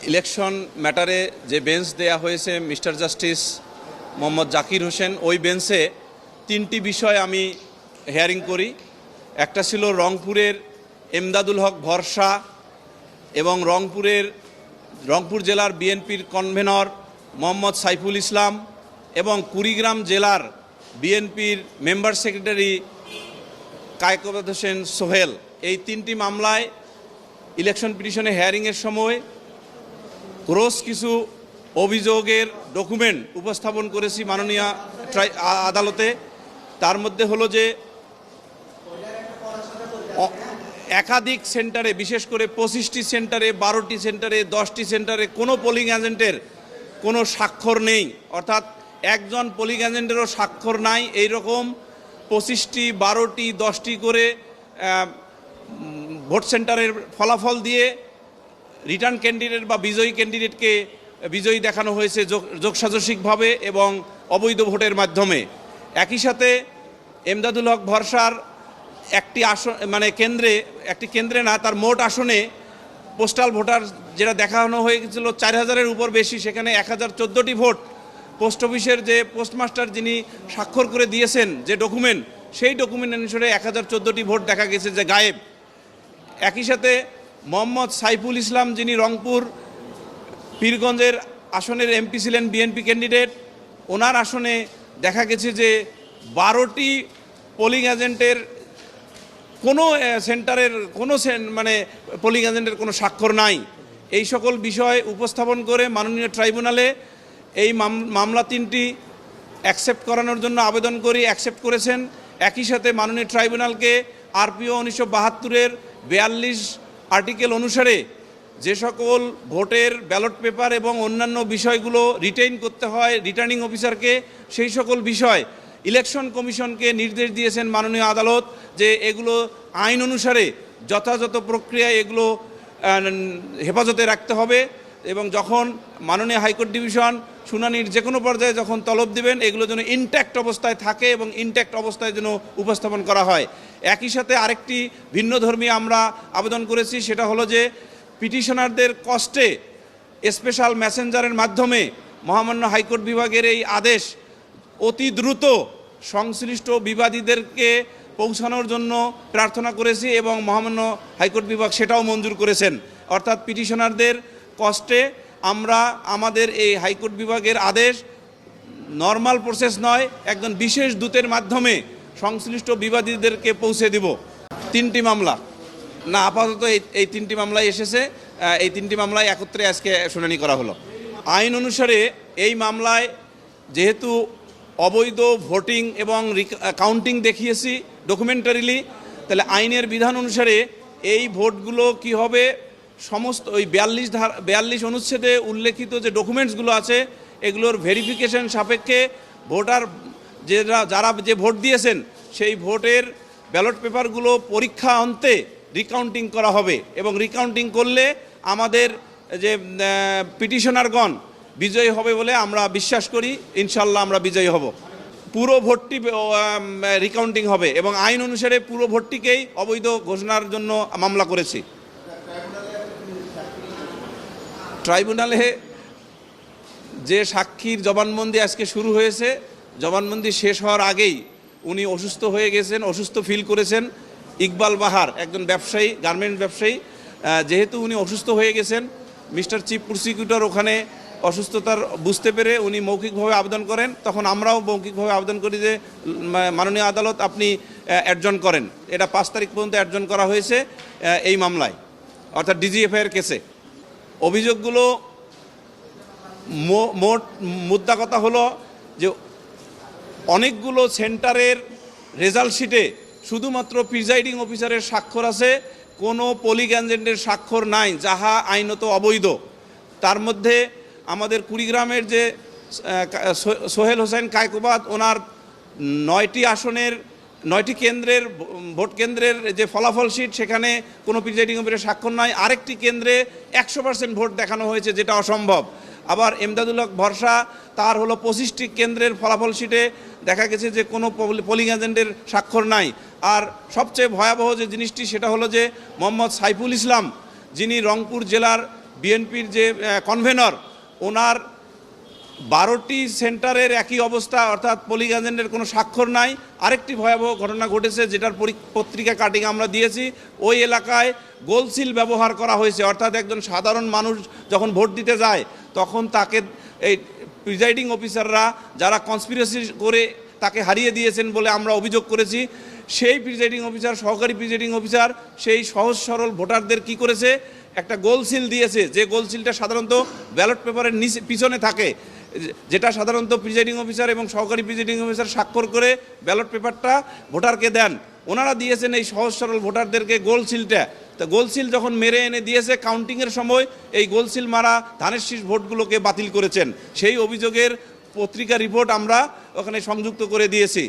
Election ম্যাটারে যে bench দেয়া হয়েছে মিস্টার জাস্টিস মোহাম্মদ জাকির হোসেন, ওই বেঞ্চে তিনটি বিষয় আমি হিয়ারিং করি। একটা ছিল রংপুরের এমদাদুল হক ভরসা এবং রংপুর জেলার বিএনপির কনভেনর মোহাম্মদ সাইফুল ইসলাম এবং কুড়িগ্রাম জেলার বিএনপির মেম্বার সেক্রেটারি কায়কোবাদ হোসেন সোহেল। এই তিনটি মামলায় ইলেকশন পিটিশনে হিয়ারিংয়ের সময় ক্রস কিছু অভিযোগের ডকুমেন্ট উপস্থাপন করেছি মাননীয় আদালতে। তার মধ্যে হলো যে একাধিক সেন্টারে, বিশেষ করে 25টি সেন্টারে, 12টি সেন্টারে, 10টি সেন্টারে কোনো পোলিং এজেন্টের কোনো স্বাক্ষর নেই, অর্থাৎ একজন পোলিং এজেন্টেরও স্বাক্ষর নাই। এই রকম 25টি, 12টি, 10টি করে ভোট সেন্টারের ফলাফল দিয়ে রিটার্ন ক্যান্ডিডেট বা বিজয়ী ক্যান্ডিডেটকে বিজয়ী দেখানো হয়েছে যোগসাজশিকভাবে এবং অবৈধ ভোটের মাধ্যমে। একই সাথে এমদাদুল হক ভরসার একটি কেন্দ্রে না, তার মোট আসনে পোস্টাল ভোটার যেটা দেখানো হয়েছিল 4000-এর উপর বেশি, সেখানে 1014টি ভোট পোস্ট অফিসের যে পোস্টমাস্টার যিনি স্বাক্ষর করে দিয়েছেন যে ডকুমেন্ট, সেই ডকুমেন্ট অনুসারে 1014টি ভোট দেখা গেছে যে গায়েব। একই সাথে মোহাম্মদ সাইফুল ইসলাম, যিনি রংপুর পীরগঞ্জের আসনের এমপি ছিলেন, বিএনপি ক্যান্ডিডেট, ওনার আসনে দেখা গেছে যে 12টি পোলিং এজেন্টের কোনো সেন্টারের কোনো পোলিং এজেন্টের কোনো স্বাক্ষর নাই। এই সকল বিষয় উপস্থাপন করে মাননীয় ট্রাইব্যুনালে এই মামলা তিনটি অ্যাকসেপ্ট করানোর জন্য আবেদন করি, অ্যাকসেপ্ট করেছেন। একই সাথে মাননীয় ট্রাইব্যুনালকে আরপিও 1972-এর 42 আর্টিকেল অনুসারে যে সকল ভোটের ব্যালট পেপার এবং অন্যান্য বিষয়গুলো রিটেইন করতে হয় রিটার্নিং অফিসারকে, সেই সকল বিষয় ইলেকশন কমিশনকে নির্দেশ দিয়েছেন মাননীয় আদালত যে এগুলো আইন অনুসারে যথাযথ প্রক্রিয়ায় এগুলো হেফাজতে রাখতে হবে এবং যখন মাননীয় হাইকোর্ট ডিভিশন শুনানির যে কোনো পর্যায়ে যখন তলব দিবেন, এগুলো যেন ইনট্যাক্ট অবস্থায় থাকে এবং ইনট্যাক্ট অবস্থায় যেন উপস্থাপন করা হয়। একই সাথে আরেকটি ভিন্নধর্মী আমরা আবেদন করেছি, সেটা হলো যে পিটিশনারদের কষ্টে স্পেশাল মেসেঞ্জারের মাধ্যমে মহামান্য হাইকোর্ট বিভাগের এই আদেশ অতি দ্রুত সংশ্লিষ্ট বিবাদীদেরকে পৌঁছানোর জন্য প্রার্থনা করেছি এবং মহামান্য হাইকোর্ট বিভাগ সেটাও মঞ্জুর করেছেন। অর্থাৎ পিটিশনারদের কষ্টে আমরা আমাদের এই হাইকোর্ট বিভাগের আদেশ নর্মাল প্রসেস নয়, একজন বিশেষ দূতের মাধ্যমে সংশ্লিষ্ট বিবাদীদেরকে পৌঁছে দিব। তিনটি মামলা না, আপাতত এই তিনটি মামলায় এসেছে, এই তিনটি মামলায় একত্রে আজকে শুনানি করা হলো। আইন অনুসারে এই মামলায় যেহেতু অবৈধ ভোটিং এবং কাউন্টিং দেখিয়েছি ডকুমেন্টারিলি, তাহলে আইনের বিধান অনুসারে এই ভোটগুলো কি হবে, সমস্ত ওই 42 অনুচ্ছেদে উল্লেখিত যে ডকুমেন্টসগুলো আছে এগুলোর ভেরিফিকেশন সাপেক্ষে ভোটার যারা যে ভোট দিয়েছেন সেই ভোটের ব্যালট পেপারগুলো পরীক্ষা অন্তে রিকাউন্টিং করা হবে এবং রিকাউন্টিং করলে আমাদের যে পিটিশনারগণ বিজয়ী হবে বলে আমরা বিশ্বাস করি। ইনশাল্লাহ আমরা বিজয়ী হব। পুরো ভোটটি রিকাউন্টিং হবে এবং আইন অনুসারে পুরো ভোটটিকেই অবৈধ ঘোষণার জন্য মামলা করেছি। ট্রাইব্যুনালে যে সাক্ষীর জবানবন্দি আজকে শুরু হয়েছে, জবানবন্দি শেষ হওয়ার আগেই উনি অসুস্থ হয়ে গেছেন, অসুস্থ ফিল করেছেন। ইকবাল বাহার, একজন ব্যবসায়ী, গার্মেন্টস ব্যবসায়ী, যেহেতু উনি অসুস্থ হয়ে গেছেন, মিস্টার চিফ প্রসিকিউটর ওখানে অসুস্থতার বুঝতে পেরে উনি মৌখিকভাবে আবেদন করেন। তখন আমরাও মৌখিকভাবে আবেদন করি যে মাননীয় আদালত আপনি অ্যাডজন করেন। এটা 5 তারিখ পর্যন্ত অ্যাডজন করা হয়েছে এই মামলায়, অর্থাৎ ডিজিএফআই এর কেসে। অভিযোগগুলো মোট মুদ্রা কথা হলো যে অনেকগুলো সেন্টারের রেজাল্ট শিটে শুধুমাত্র প্রিজাইডিং অফিসারের স্বাক্ষর আছে, কোনো পোলিং এজেন্টের স্বাক্ষর নাই, যাহা আইনত অবৈধ। তার মধ্যে আমাদের কুড়িগ্রামের যে সোহেল হোসেন কায়কোবাদ, ওনার 9টি আসনের 9টি কেন্দ্রের ভোট কেন্দ্রের যে ফলাফল শিট, সেখানে কোনো প্রিজাইডিং অফিসারের স্বাক্ষর নাই। আরেকটি কেন্দ্রে 100% ভোট দেখানো হয়েছে, যেটা অসম্ভব। আবার এমদাদুল হক ভরসা, তার হলো 25টি কেন্দ্রের ফলাফল শিটে দেখা গেছে যে কোনো পোলিং এজেন্টের স্বাক্ষর নাই। আর সবচেয়ে ভয়াবহ যে জিনিসটি সেটা হলো যে মোহাম্মদ সাইফুল ইসলাম, যিনি রংপুর জেলার বিএনপির যে কনভেনর, ওনার 12টি সেন্টারের একই অবস্থা, অর্থাৎ পোলিং এজেন্টের কোনো স্বাক্ষর নাই। আরেকটি ভয়াবহ ঘটনা ঘটেছে, যেটার পত্রিকা কাটিং আমরা দিয়েছি। ওই এলাকায় গোলসিল ব্যবহার করা হয়েছে, অর্থাৎ একজন সাধারণ মানুষ যখন ভোট দিতে যায় তখন তাকে এই প্রিজাইডিং অফিসাররা, যারা কনস্পিরেসি করে তাকে হারিয়ে দিয়েছেন বলে আমরা অভিযোগ করেছি, সেই প্রিজাইডিং অফিসার, সহকারী প্রিজাইডিং অফিসার সেই সহজ সরল ভোটারদের কি করেছে, একটা গোলসিল দিয়েছে, যে গোলসিলটা সাধারণত ব্যালট পেপারের নিচে পিছনে থাকে, যেটা সাধারণত প্রিজাইডিং অফিসার এবং সহকারী প্রিজাইডিং অফিসার স্বাক্ষর করে ব্যালট পেপারটা ভোটারকে দেন। ওনারা দিয়েছেন এই সহজ সরল ভোটারদেরকে গোলসিলটা। তো গোলসিল যখন মেরে এনে দিয়েছে, কাউন্টিংয়ের সময় এই গোলসিল মারা ধানের শীষ ভোটগুলোকে বাতিল করেছেন। সেই অভিযোগের পত্রিকা রিপোর্ট আমরা ওখানে সংযুক্ত করে দিয়েছি।